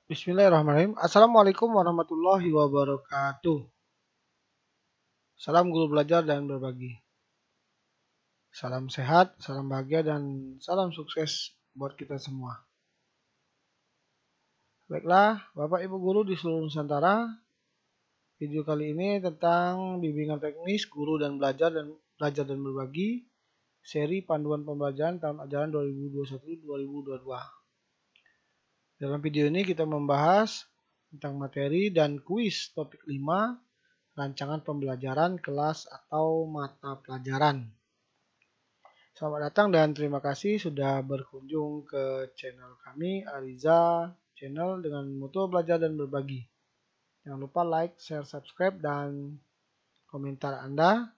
Bismillahirrahmanirrahim. Assalamualaikum warahmatullahi wabarakatuh. Salam guru belajar dan berbagi. Salam sehat, salam bahagia, dan salam sukses buat kita semua. Baiklah, Bapak Ibu guru di seluruh Nusantara, video kali ini tentang bimbingan teknis guru dan belajar dan berbagi, seri panduan pembelajaran tahun ajaran 2021-2022. Dalam video ini kita membahas tentang materi dan kuis topik 5, rancangan pembelajaran kelas atau mata pelajaran. Selamat datang dan terima kasih sudah berkunjung ke channel kami, Ariza Channel, dengan mutu belajar dan berbagi. Jangan lupa like, share, subscribe, dan komentar Anda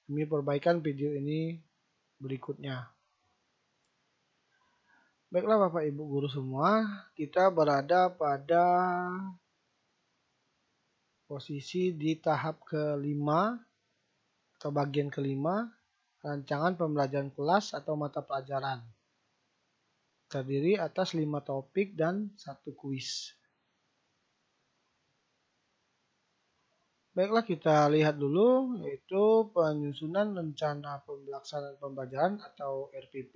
demi perbaikan video ini berikutnya. Baiklah Bapak Ibu guru semua, kita berada pada posisi di tahap kelima atau bagian kelima, rancangan pembelajaran kelas atau mata pelajaran. Terdiri atas 5 topik dan 1 kuis. Baiklah, kita lihat dulu, yaitu penyusunan rencana pelaksanaan pembelajaran atau RPP,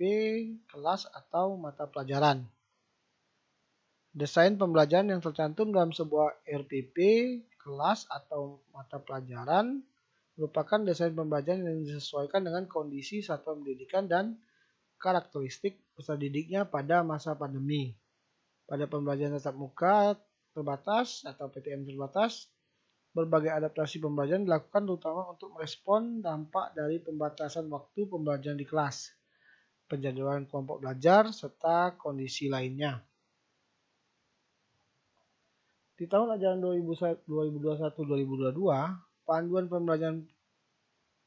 kelas atau mata pelajaran. Desain pembelajaran yang tercantum dalam sebuah RPP, kelas atau mata pelajaran merupakan desain pembelajaran yang disesuaikan dengan kondisi satuan pendidikan dan karakteristik peserta didiknya pada masa pandemi. Pada pembelajaran tatap muka terbatas atau PTM terbatas, berbagai adaptasi pembelajaran dilakukan terutama untuk merespon dampak dari pembatasan waktu pembelajaran di kelas, penjadwalan kelompok belajar, serta kondisi lainnya. Di tahun ajaran 2021-2022, panduan pembelajaran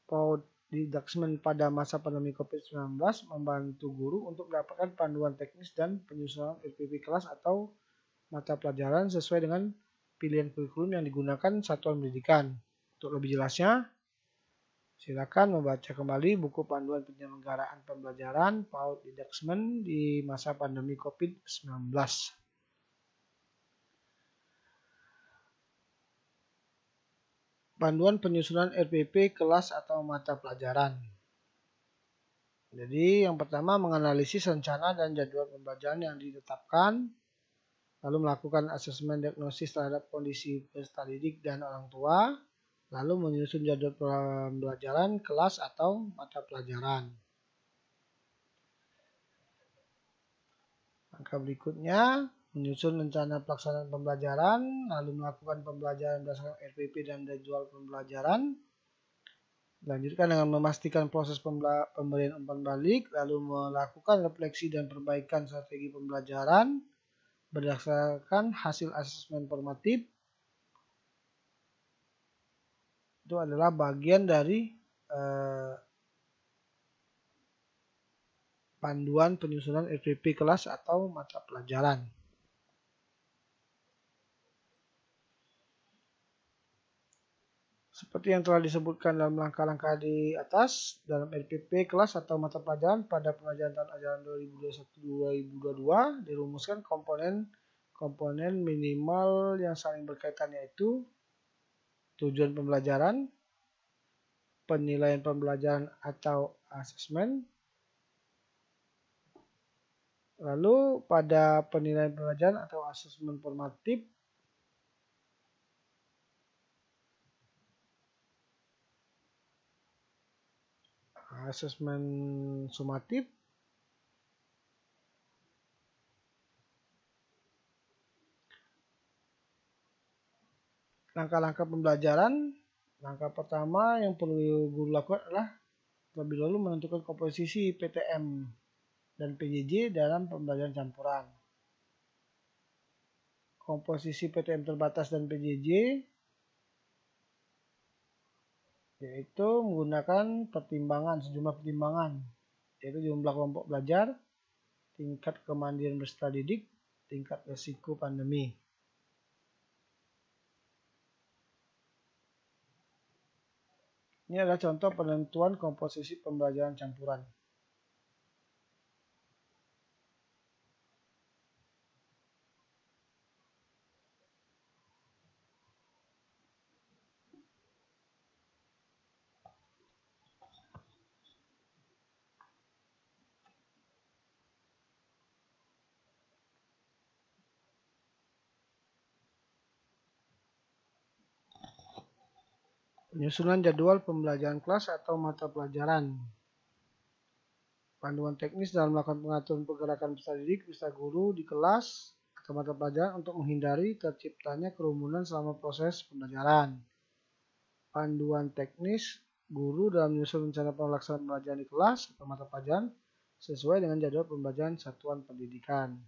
PAUD Didasmen pada masa pandemi COVID-19 membantu guru untuk mendapatkan panduan teknis dan penyusunan RPP kelas atau mata pelajaran sesuai dengan pilihan kurikulum yang digunakan satuan pendidikan. Untuk lebih jelasnya, silakan membaca kembali buku panduan penyelenggaraan pembelajaran PAUD Didasmen di masa pandemi COVID-19. Panduan penyusunan RPP kelas atau mata pelajaran. Jadi yang pertama menganalisis rencana dan jadwal pembelajaran yang ditetapkan, lalu melakukan asesmen diagnosis terhadap kondisi peserta didik dan orang tua, lalu menyusun jadwal pembelajaran kelas atau mata pelajaran. Langkah berikutnya, menyusun rencana pelaksanaan pembelajaran, lalu melakukan pembelajaran berdasarkan RPP dan jadwal pembelajaran. Lanjutkan dengan memastikan proses pemberian umpan balik, lalu melakukan refleksi dan perbaikan strategi pembelajaran berdasarkan hasil asesmen formatif. Itu adalah bagian dari panduan penyusunan RPP kelas atau mata pelajaran. Seperti yang telah disebutkan dalam langkah-langkah di atas, dalam RPP kelas atau mata pelajaran pada pembelajaran tahun ajaran 2021-2022 dirumuskan komponen minimal yang saling berkaitan, yaitu tujuan pembelajaran, penilaian pembelajaran atau asesmen. Lalu pada penilaian pembelajaran atau asesmen formatif, asesmen sumatif, langkah-langkah pembelajaran. Langkah pertama yang perlu guru lakukan adalah terlebih dahulu menentukan komposisi PTM dan PJJ dalam pembelajaran campuran. Komposisi PTM terbatas dan PJJ yaitu menggunakan sejumlah pertimbangan, yaitu jumlah kelompok belajar, tingkat kemandirian peserta didik, tingkat risiko pandemi. Ini adalah contoh penentuan komposisi pembelajaran campuran. Penyusunan jadwal pembelajaran kelas atau mata pelajaran. Panduan teknis dalam melakukan pengaturan pergerakan peserta didik, peserta guru di kelas atau mata pelajaran untuk menghindari terciptanya kerumunan selama proses pembelajaran. Panduan teknis guru dalam menyusun rencana pelaksanaan pembelajaran di kelas atau mata pelajaran sesuai dengan jadwal pembelajaran satuan pendidikan.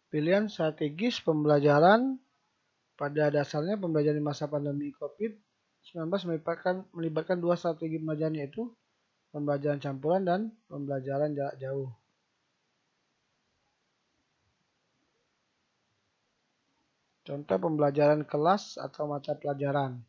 Pilihan strategis pembelajaran. Pada dasarnya pembelajaran di masa pandemi COVID-19 melibatkan dua strategi pembelajaran, yaitu pembelajaran campuran dan pembelajaran jarak jauh. Contoh pembelajaran kelas atau mata pelajaran.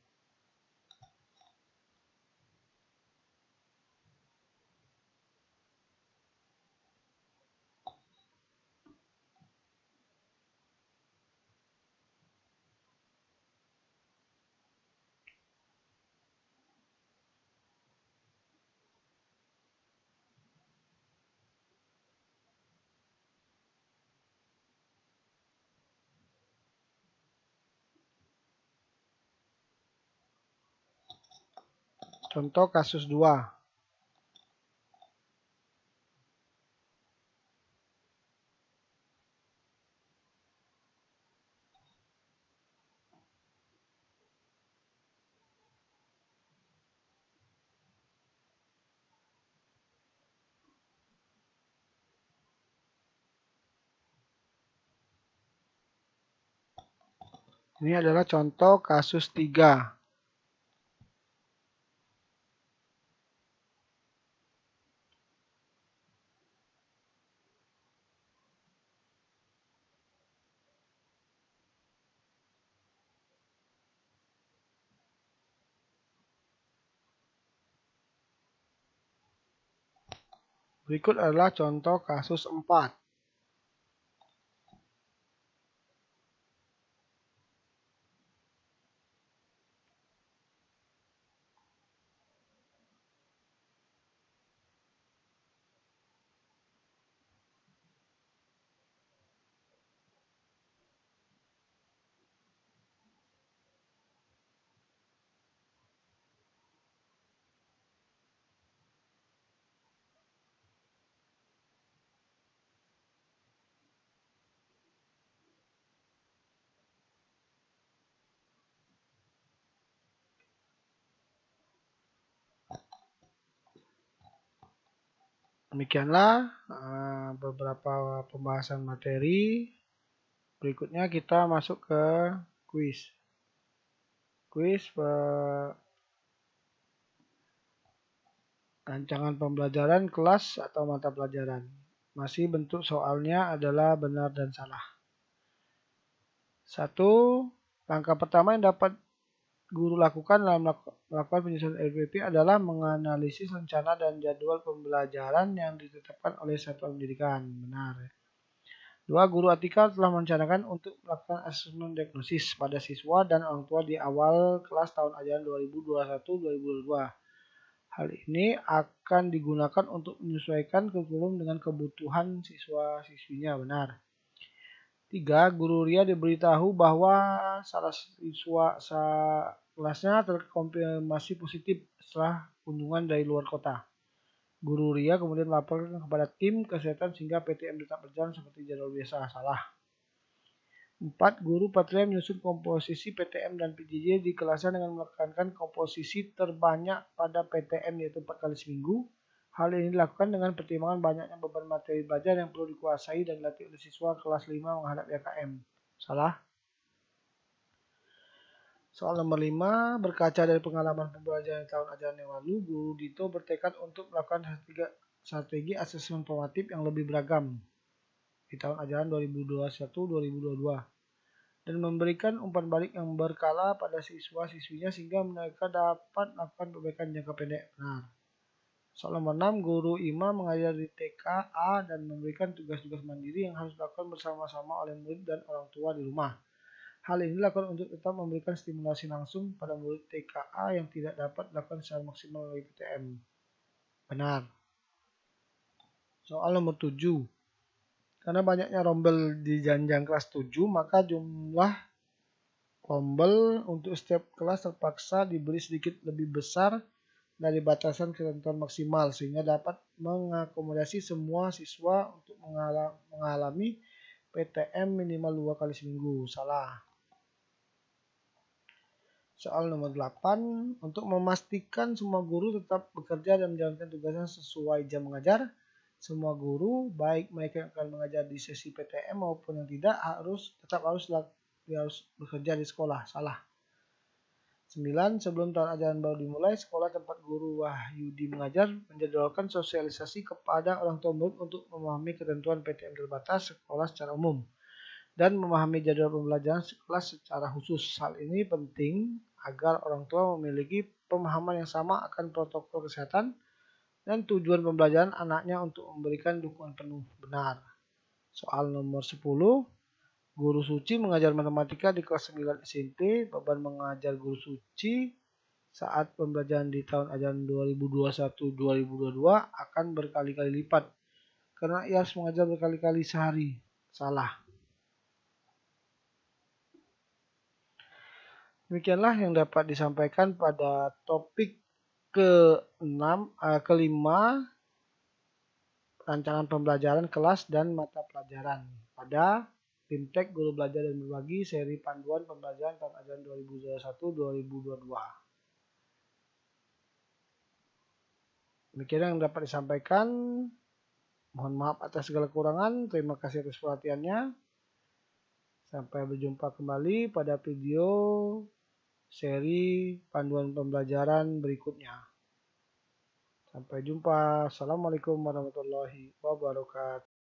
Contoh kasus 2. Ini adalah contoh kasus 3. Berikut adalah contoh kasus 4. Demikianlah beberapa pembahasan materi. Berikutnya kita masuk ke kuis. Kuis rancangan pembelajaran kelas atau mata pelajaran. Masih bentuk soalnya adalah benar dan salah. 1. Langkah pertama yang dapat guru lakukan dalam melakukan penyusunan LPP adalah menganalisis rencana dan jadwal pembelajaran yang ditetapkan oleh satuan pendidikan. Benar. 2. Guru Atika telah merencanakan untuk melakukan asesmen diagnosis pada siswa dan orang tua di awal kelas tahun ajaran 2021-2022. Hal ini akan digunakan untuk menyesuaikan kurikulum dengan kebutuhan siswa-siswinya. Benar. 3. Guru Ria diberitahu bahwa salah siswa kelasnya terkonfirmasi positif setelah kunjungan dari luar kota. Guru Ria kemudian melaporkan kepada tim kesehatan sehingga PTM tetap berjalan seperti jadwal biasa. Salah. 4. Guru Patria menyusun komposisi PTM dan PJJ di kelasnya dengan menekankan komposisi terbanyak pada PTM, yaitu 4 kali seminggu. Hal ini dilakukan dengan pertimbangan banyaknya beban materi belajar yang perlu dikuasai dan dilatih oleh siswa kelas 5 menghadapi AKM. Salah. Soal nomor 5, berkaca dari pengalaman pembelajaran tahun ajaran yang lalu, Guru Dito bertekad untuk melakukan strategi asesmen formatif yang lebih beragam di tahun ajaran 2021-2022 dan memberikan umpan balik yang berkala pada siswa-siswinya sehingga mereka dapat melakukan perbaikan jangka pendek. Benar. Soal nomor 6, guru IMA mengajar di TKA dan memberikan tugas-tugas mandiri yang harus dilakukan bersama-sama oleh murid dan orang tua di rumah. Hal ini dilakukan untuk tetap memberikan stimulasi langsung pada murid TKA yang tidak dapat dilakukan secara maksimal melalui PTM. Benar. Soal nomor 7. Karena banyaknya rombel di jenjang kelas 7, maka jumlah rombel untuk setiap kelas terpaksa diberi sedikit lebih besar dari batasan ketentuan maksimal sehingga dapat mengakomodasi semua siswa untuk mengalami PTM minimal 2 kali seminggu. Salah. Soal nomor 8, untuk memastikan semua guru tetap bekerja dan menjalankan tugasnya sesuai jam mengajar, semua guru, baik mereka yang akan mengajar di sesi PTM maupun yang tidak, tetap harus bekerja di sekolah. Salah. 9. Sebelum tahun ajaran baru dimulai, sekolah tempat guru Wahyudi mengajar menjadwalkan sosialisasi kepada orang tua murid untuk memahami ketentuan PTM terbatas sekolah secara umum dan memahami jadwal pembelajaran kelas secara khusus. Hal ini penting agar orang tua memiliki pemahaman yang sama akan protokol kesehatan dan tujuan pembelajaran anaknya untuk memberikan dukungan penuh. Benar. Soal nomor 10. Guru Suci mengajar matematika di kelas 9 SMP. Beban mengajar Guru Suci saat pembelajaran di tahun ajaran 2021-2022 akan berkali-kali lipat karena ia harus mengajar berkali-kali sehari. Salah. Demikianlah yang dapat disampaikan pada topik kelima, rancangan pembelajaran kelas dan mata pelajaran pada BIMTEK Guru Belajar dan Berbagi seri panduan pembelajaran tahun ajaran 2021-2022. Demikian yang dapat disampaikan. Mohon maaf atas segala kekurangan. Terima kasih atas perhatiannya. Sampai berjumpa kembali pada video seri panduan pembelajaran berikutnya. Sampai jumpa. Assalamualaikum warahmatullahi wabarakatuh.